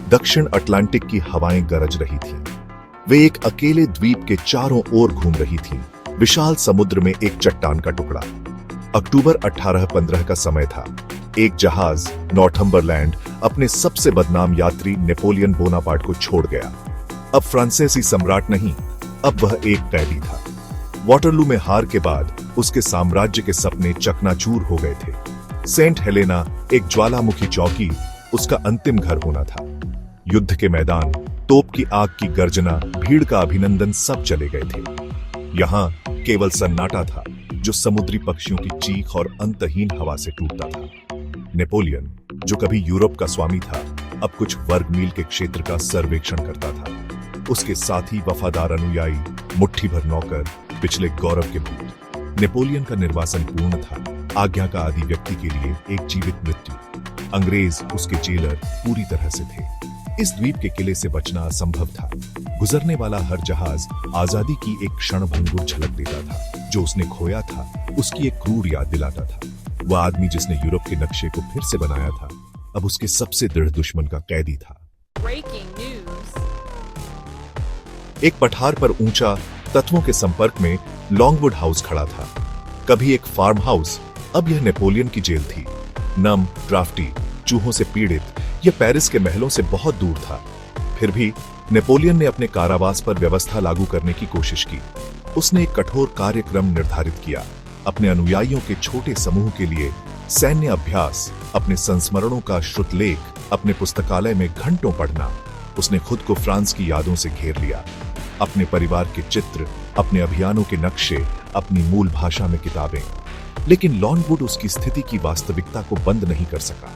दक्षिण अटलांटिक की हवाएं गरज रही थीं। वे एक अकेले द्वीप के चारों ओर घूम रही थीं, विशाल समुद्र में एक चट्टान का टुकड़ा। अक्टूबर 1815 का समय था। एक जहाज नॉर्थम्बरलैंड अपने सबसे बदनाम यात्री नेपोलियन बोनापार्ट को छोड़ गया। अब फ्रांसीसी सम्राट नहीं, अब वह एक कैदी था। वाटरलू में हार के बाद उसके साम्राज्य के सपने चकनाचूर हो गए थे। सेंट हेलेना, एक ज्वालामुखी चौकी, उसका अंतिम घर होना था। युद्ध के मैदान, तोप की आग की गर्जना, भीड़ का अभिनंदन, सब चले गए थे। यहाँ केवल सन्नाटा था, जो समुद्री पक्षियों की चीख और अंतहीन हवा से टूटता था। नेपोलियन, जो कभी यूरोप का स्वामी था, अब कुछ वर्ग मील के क्षेत्र का सर्वेक्षण करता था। उसके साथी वफादार अनुयायी, मुट्ठी भर नौकर, पिछले गौरव के भूत। नेपोलियन का निर्वासन पूर्ण था। आज्ञा का आदि व्यक्ति के लिए एक जीवित मृत्यु। अंग्रेज, उसके जेलर, पूरी तरह से थे। इस द्वीप के किले से बचना असंभव था। गुजरने वाला हर जहाज आजादी की एक क्षणभंगुर झलक देता था। जो उसने खोया था, उसकी एक क्रूर याद दिलाता था। वह आदमी जिसने यूरोप के नक्शे को फिर से बनाया था, अब उसके सबसे दृढ़ दुश्मन का कैदी था। एक पठार पर ऊंचा, तत्वों के संपर्क में लॉन्गवुड हाउस खड़ा था। कभी एक फार्म हाउस, अब यह नेपोलियन की जेल थी। नम, ड्राफ्टी, चूहों से पीड़ित, यह पेरिस के महलों से बहुत दूर था। फिर भी नेपोलियन ने अपने कारावास पर व्यवस्था लागू करने की कोशिश की। उसने एक कठोर कार्यक्रम निर्धारित किया। अपने अनुयायियों के छोटे समूह के लिए सैन्य अभ्यास, अपने संस्मरणों का श्रुतलेख, अपने पुस्तकालय में घंटों पढ़ना। उसने खुद को फ्रांस की यादों से घेर लिया। अपने परिवार के चित्र, अपने अभियानों के नक्शे, अपनी मूल भाषा में किताबें। लेकिन लॉन्गवुड उसकी स्थिति की वास्तविकता को बंद नहीं कर सका।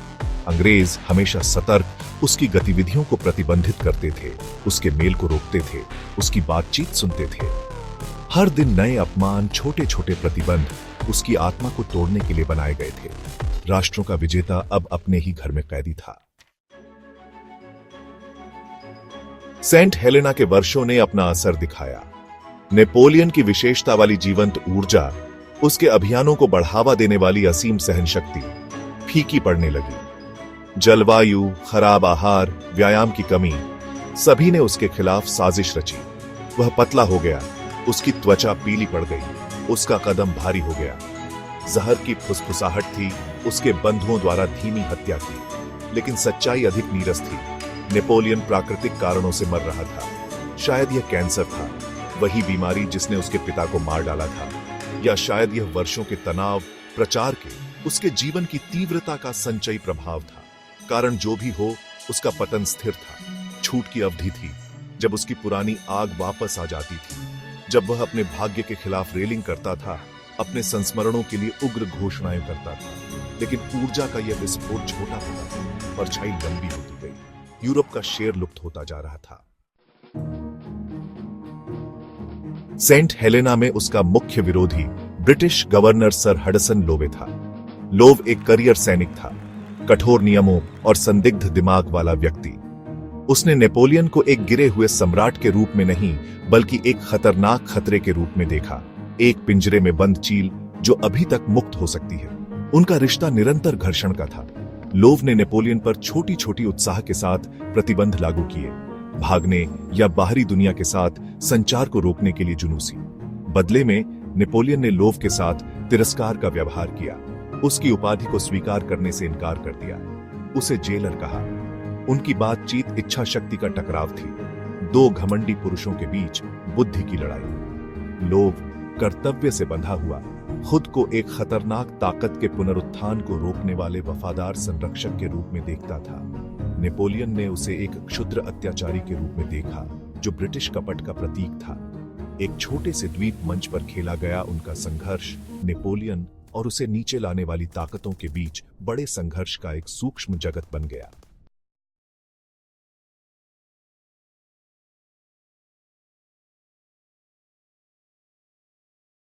अंग्रेज हमेशा सतर्क उसकी गतिविधियों को प्रतिबंधित करते थे, उसके मेल को रोकते थे, उसकी बातचीत सुनते थे। हर दिन नए अपमान, छोटे छोटे प्रतिबंध उसकी आत्मा को तोड़ने के लिए बनाए गए थे। राष्ट्रों का विजेता अब अपने ही घर में कैदी था। सेंट हेलेना के वर्षों ने अपना असर दिखाया। नेपोलियन की विशेषता वाली जीवंत ऊर्जा, उसके अभियानों को बढ़ावा देने वाली असीम सहनशक्ति फीकी पड़ने लगी। जलवायु, खराब आहार, व्यायाम की कमी, सभी ने उसके खिलाफ साजिश रची। वह पतला हो गया, उसकी त्वचा पीली पड़ गई, उसका कदम भारी हो गया। जहर की फुसफुसाहट थी, उसके बंधुओं द्वारा धीमी हत्या की। लेकिन सच्चाई अधिक नीरस थी। नेपोलियन प्राकृतिक कारणों से मर रहा था। शायद यह कैंसर था, वही बीमारी जिसने उसके पिता को मार डाला था। या शायद यह वर्षों के तनाव, प्रचार के, उसके जीवन की तीव्रता का संचयी प्रभाव था। कारण जो भी हो, उसका पतन स्थिर था। छूट की अवधि थी, जब उसकी पुरानी आग वापस आ जाती थी, जब वह अपने भाग्य के खिलाफ रेलिंग करता था, अपने संस्मरणों के लिए उग्र घोषणाएं करता था। लेकिन ऊर्जा का यह विस्फोट छोटा होता था, परछाई लंबी होती गई। यूरोप का शेर लुप्त होता जा रहा था। सेंट हेलेना में उसका मुख्य विरोधी British governor sir Hudson Lowe था। लोव एक करियर सैनिक था, कठोर नियमों और संदिग्ध दिमाग वाला व्यक्ति। उसने नेपोलियन को एक गिरे हुए सम्राट के रूप में नहीं, बल्कि एक खतरनाक खतरे के रूप में देखा। एक पिंजरे में बंद चील जो अभी तक मुक्त हो सकती है। उनका रिश्ता निरंतर घर्षण का था। लोव ने नेपोलियन पर छोटी छोटी उत्साह के साथ प्रतिबंध लागू किए, भागने या बाहरी दुनिया के साथ संचार को रोकने के लिए जुनूसी। बदले में नेपोलियन ने लोव के साथ तिरस्कार का व्यवहार किया, उसकी उपाधि को स्वीकार करने से इनकार कर दिया, उसे जेलर कहा। उनकी बातचीत इच्छा शक्ति का टकराव थी, दो घमंडी पुरुषों के बीच बुद्धि की लड़ाई। लोव कर्तव्य से बंधा हुआ खुद को एक खतरनाक ताकत के पुनरुत्थान को रोकने वाले वफादार संरक्षक के रूप में देखता था। नेपोलियन ने उसे एक क्षुद्र अत्याचारी के रूप में देखा, जो ब्रिटिश कपट का प्रतीक था। एक छोटे से द्वीप मंच पर खेला गया उनका संघर्ष नेपोलियन और उसे नीचे लाने वाली ताकतों के बीच बड़े संघर्ष का एक सूक्ष्म जगत बन गया।